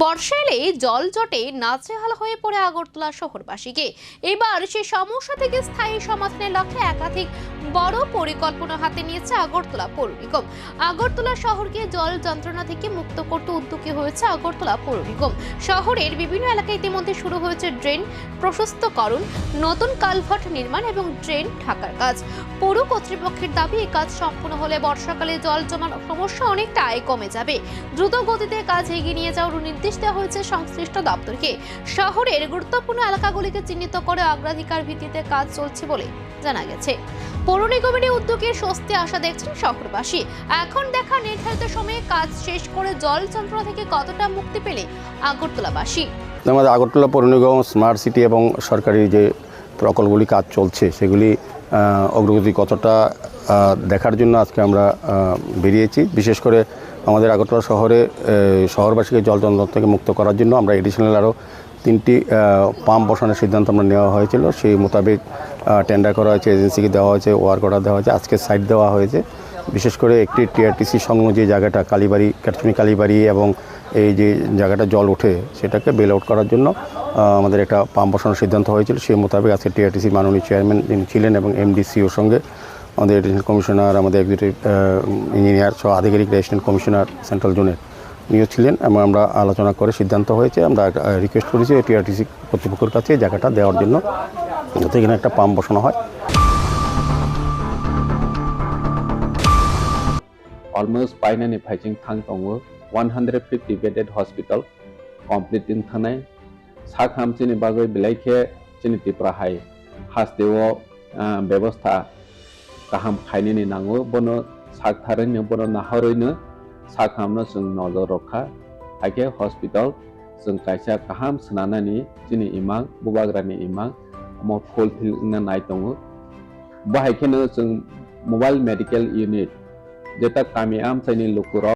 বর্ষা এলে জল জটে নাজেহাল হয়ে পড়ে আগরতলা শহরবাসীকে। এবার সেই সমস্যা থেকে স্থায়ী সমাধানের লক্ষ্যে একাধিক বড় পরিকল্পনা হাতে নিয়েছে আগরতলা পৌর নিগম। আগরতলা শহরকে জল যন্ত্রণা থেকে মুক্ত করতে উদ্যোগী হয়েছে আগরতলা পৌর নিগম। শহরের বিভিন্ন এলাকায় ইতিমধ্যে শুরু হয়েছে ড্রেন প্রশস্তকরণ, নতুন কালভার্ট নির্মাণ এবং ড্রেন ঢাকার কাজ। পৌর কর্তৃপক্ষের দাবি, এই কাজ সম্পূর্ণ হলে বর্ষাকালে জল জমার সমস্যা অনেকটাই কমে যাবে। দ্রুত গতিতে কাজ এগিয়ে নিয়ে যাওয়ার নির্দেশ দেওয়া হয়েছে সংশ্লিষ্ট দপ্তরকে। শহরের গুরুত্বপূর্ণ এলাকাগুলিকে চিহ্নিত করে অগ্রাধিকার ভিত্তিতে কাজ চলছে বলে জানা গেছে। পৌর নিগমের উদ্যোগে স্বস্তি আশা দেখছেন শহরবাসী। এখন দেখা নির্ধারিত সময়ে কাজ শেষ করে জল যন্ত্রণা থেকে কতটা মুক্তি পেলে আগরতলাবাসী। আমাদের আগরতলা পৌর নিগম স্মার্ট সিটি এবং সরকারি যে প্রকল্পগুলি কাজ চলছে সেগুলি অগ্রগতি কতটা দেখার জন্য আজকে আমরা বেরিয়েছি। বিশেষ করে আমাদের আগরতলা শহরে শহরবাসীকে জল যন্ত্রণা থেকে মুক্ত করার জন্য আমরা এডিশনাল আরও 3টি পাম্প বসানোর সিদ্ধান্ত আমরা নেওয়া হয়েছিল। সেই মোতাবেক টেন্ডার করা হয়েছে, এজেন্সিকে দেওয়া হয়েছে, ওয়ার্ক অর্ডার দেওয়া হয়েছে, আজকে সাইট দেওয়া হয়েছে। বিশেষ করে একটি টিআরটিসি সংলগ্ন যে জায়গাটা কালীবাড়ি, কাটচুনি কালীবাড়ি এবং এই যে জায়গাটা জল ওঠে সেটাকে বেল আউট করার জন্য আমাদের একটা পাম্প বসানোর সিদ্ধান্ত হয়েছিল। সেই মোতাবেক আজকে টিআরটিসি মাননীয় চেয়ারম্যান যিনি ছিলেন এবং এমডিসিওর সঙ্গে আমাদের এডিশনাল কমিশনার, আমাদের এক্সিকিউটিভ ইঞ্জিনিয়ার সহ আধিকারিক রেজিস্ট্রেশন কমিশনার সেন্ট্রাল জোনের নিয়োগ ছিলেন এবং আমরা আলোচনা করে সিদ্ধান্ত হয়েছে। আমরা রিকোয়েস্ট করেছি টিআরটিসি কর্তৃপক্ষের কাছে জায়গাটা দেওয়ার জন্য, যাতে এখানে একটা পাম্প বসানো হয়। Almost finally fighting thang tongo 150 bedded hospital completing thanai sakham chini bagoi bilaikhe chini tiprahai hastewo ব্যবস্থা kaham khainini nango bono saktharani bono nahoroino sakhamno jung nozor rokha haike hospital jung kaisa kaham snanani chini imang bubagrani imang mo fulfill na nai tongo bahaikeno jung mobile medical unit যেটা কামিয়াম চাইনি লোকরা